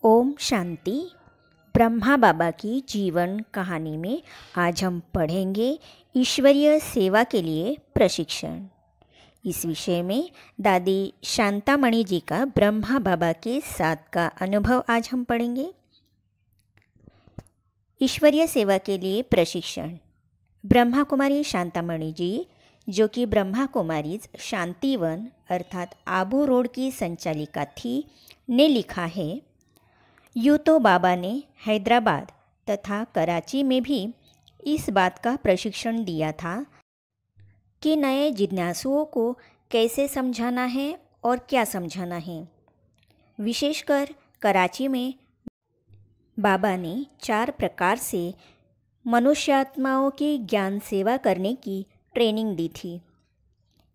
ओम शांति। ब्रह्मा बाबा की जीवन कहानी में आज हम पढ़ेंगे ईश्वरीय सेवा के लिए प्रशिक्षण। इस विषय में दादी शांतामणि जी का ब्रह्मा बाबा के साथ का अनुभव आज हम पढ़ेंगे। ईश्वरीय सेवा के लिए प्रशिक्षण। ब्रह्मा कुमारी शांतामणि जी, जो कि ब्रह्मा कुमारीज शांतिवन अर्थात आबू रोड की संचालिका थी, ने लिखा है, यूँ तो बाबा ने हैदराबाद तथा कराची में भी इस बात का प्रशिक्षण दिया था कि नए जिज्ञासुओं को कैसे समझाना है और क्या समझाना है। विशेषकर कराची में बाबा ने 4 प्रकार से मनुष्यात्माओं की ज्ञान सेवा करने की ट्रेनिंग दी थी।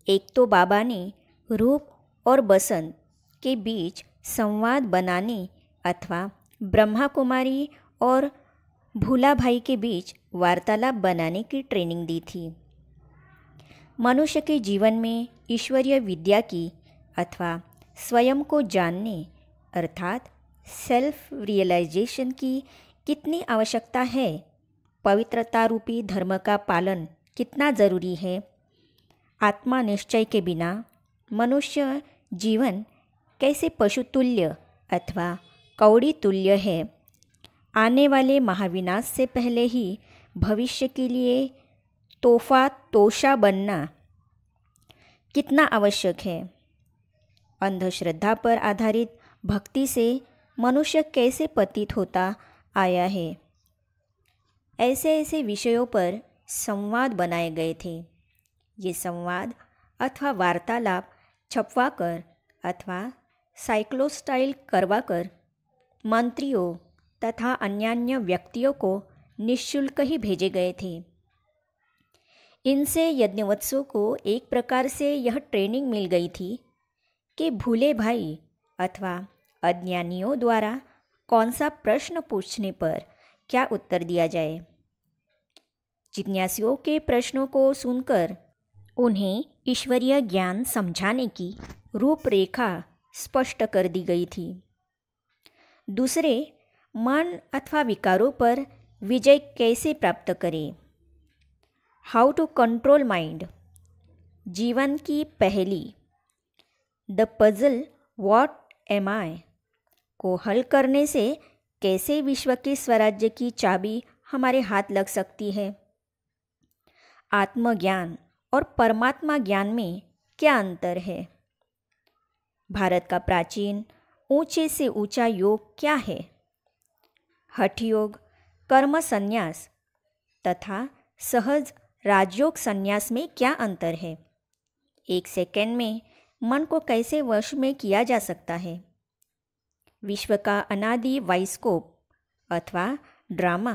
एक तो बाबा ने रूप और बसंत के बीच संवाद बनाने अथवा ब्रह्मा कुमारी और भूला भाई के बीच वार्तालाप बनाने की ट्रेनिंग दी थी। मनुष्य के जीवन में ईश्वरीय विद्या की अथवा स्वयं को जानने अर्थात सेल्फ रियलाइजेशन की कितनी आवश्यकता है, पवित्रता रूपी धर्म का पालन कितना ज़रूरी है, आत्मा निश्चय के बिना मनुष्य जीवन कैसे पशुतुल्य अथवा कौड़ी तुल्य है, आने वाले महाविनाश से पहले ही भविष्य के लिए तोहफा तोशा बनना कितना आवश्यक है, अंधश्रद्धा पर आधारित भक्ति से मनुष्य कैसे पतित होता आया है। ऐसे ऐसे विषयों पर संवाद बनाए गए थे। ये संवाद अथवा वार्तालाप छपवाकर अथवा साइक्लोस्टाइल करवाकर मंत्रियों तथा अन्यान्य व्यक्तियों को निःशुल्क ही भेजे गए थे। इनसे यज्ञवत्सों को एक प्रकार से यह ट्रेनिंग मिल गई थी कि भूले भाई अथवा अज्ञानियों द्वारा कौन सा प्रश्न पूछने पर क्या उत्तर दिया जाए। जिज्ञासुओं के प्रश्नों को सुनकर उन्हें ईश्वरीय ज्ञान समझाने की रूपरेखा स्पष्ट कर दी गई थी। दूसरे, मन अथवा विकारों पर विजय कैसे प्राप्त करें, हाउ टू कंट्रोल माइंड, जीवन की पहेली द पजल व्हाट एम आई को हल करने से कैसे विश्व के स्वराज्य की चाबी हमारे हाथ लग सकती है। आत्मज्ञान और परमात्मा ज्ञान में क्या अंतर है। भारत का प्राचीन ऊंचे से ऊंचा योग क्या है। हठ योग, कर्म संन्यास तथा सहज राजयोग संन्यास में क्या अंतर है। 1 सेकंड में मन को कैसे वश में किया जा सकता है। विश्व का अनादि वाइस्कोप अथवा ड्रामा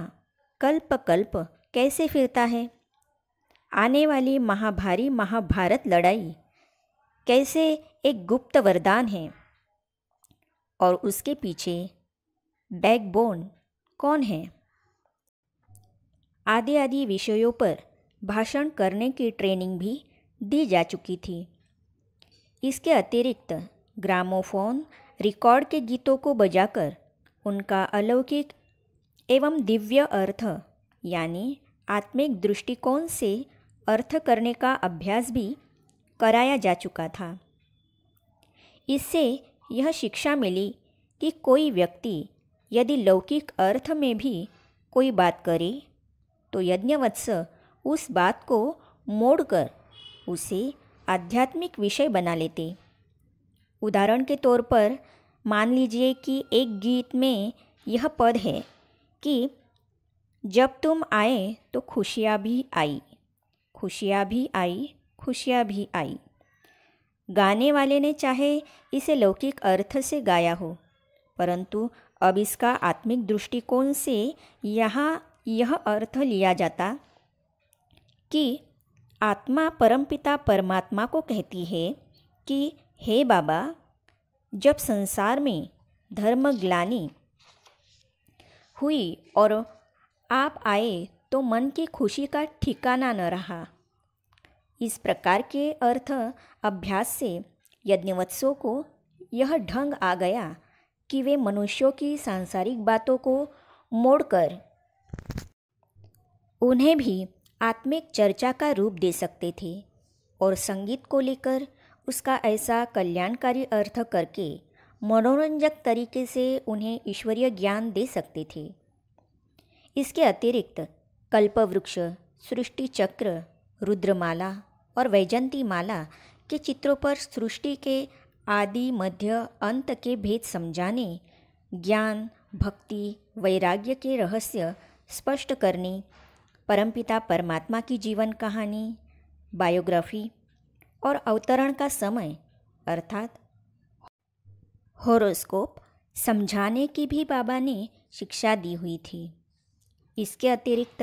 कल्प कल्प कैसे फिरता है। आने वाली महाभारी महाभारत लड़ाई कैसे एक गुप्त वरदान है और उसके पीछे बैकबोन कौन है। आदि आदि विषयों पर भाषण करने की ट्रेनिंग भी दी जा चुकी थी। इसके अतिरिक्त ग्रामोफोन रिकॉर्ड के गीतों को बजाकर उनका अलौकिक एवं दिव्य अर्थ यानी आत्मिक दृष्टिकोण से अर्थ करने का अभ्यास भी कराया जा चुका था। इससे यह शिक्षा मिली कि कोई व्यक्ति यदि लौकिक अर्थ में भी कोई बात करे तो यज्ञवत्स उस बात को मोड़कर उसे आध्यात्मिक विषय बना लेते। उदाहरण के तौर पर मान लीजिए कि एक गीत में यह पद है कि जब तुम आए तो खुशियाँ भी आई, खुशियाँ भी आई, खुशियाँ भी आई। गाने वाले ने चाहे इसे लौकिक अर्थ से गाया हो, परंतु अब इसका आत्मिक दृष्टिकोण से यहाँ यह अर्थ लिया जाता कि आत्मा परमपिता परमात्मा को कहती है कि हे बाबा, जब संसार में धर्म ग्लानि हुई और आप आए तो मन की खुशी का ठिकाना न रहा। इस प्रकार के अर्थ अभ्यास से यज्ञवत्सों को यह ढंग आ गया कि वे मनुष्यों की सांसारिक बातों को मोड़कर उन्हें भी आत्मिक चर्चा का रूप दे सकते थे और संगीत को लेकर उसका ऐसा कल्याणकारी अर्थ करके मनोरंजक तरीके से उन्हें ईश्वरीय ज्ञान दे सकते थे। इसके अतिरिक्त कल्पवृक्ष, सृष्टि चक्र, रुद्रमाला और वैजंती माला के चित्रों पर सृष्टि के आदि मध्य अंत के भेद समझाने, ज्ञान, भक्ति, वैराग्य के रहस्य स्पष्ट करने, परमपिता परमात्मा की जीवन कहानी, बायोग्राफी और अवतरण का समय अर्थात होरोस्कोप समझाने की भी बाबा ने शिक्षा दी हुई थी। इसके अतिरिक्त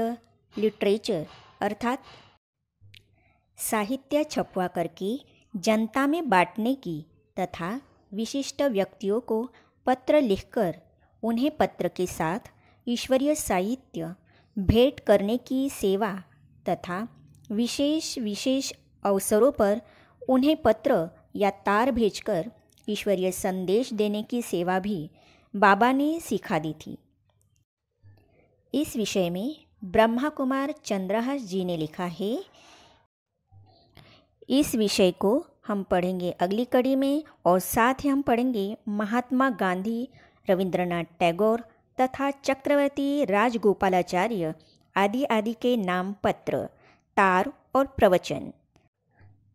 लिटरेचर अर्थात साहित्य छपवा करके जनता में बांटने की तथा विशिष्ट व्यक्तियों को पत्र लिखकर उन्हें पत्र के साथ ईश्वरीय साहित्य भेंट करने की सेवा तथा विशेष अवसरों पर उन्हें पत्र या तार भेजकर ईश्वरीय संदेश देने की सेवा भी बाबा ने सिखा दी थी। इस विषय में ब्रह्मा कुमार चंद्रहास जी ने लिखा है। इस विषय को हम पढ़ेंगे अगली कड़ी में और साथ ही हम पढ़ेंगे महात्मा गांधी, रविंद्रनाथ टैगोर तथा चक्रवर्ती राजगोपालाचार्य आदि के नाम पत्र, तार और प्रवचन।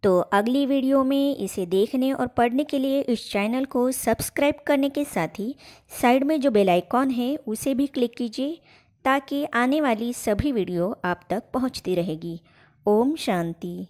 तो अगली वीडियो में इसे देखने और पढ़ने के लिए इस चैनल को सब्सक्राइब करने के साथ ही साइड में जो बेल आइकॉन है उसे भी क्लिक कीजिए ताकि आने वाली सभी वीडियो आप तक पहुंचती रहेगी। ओम शांति।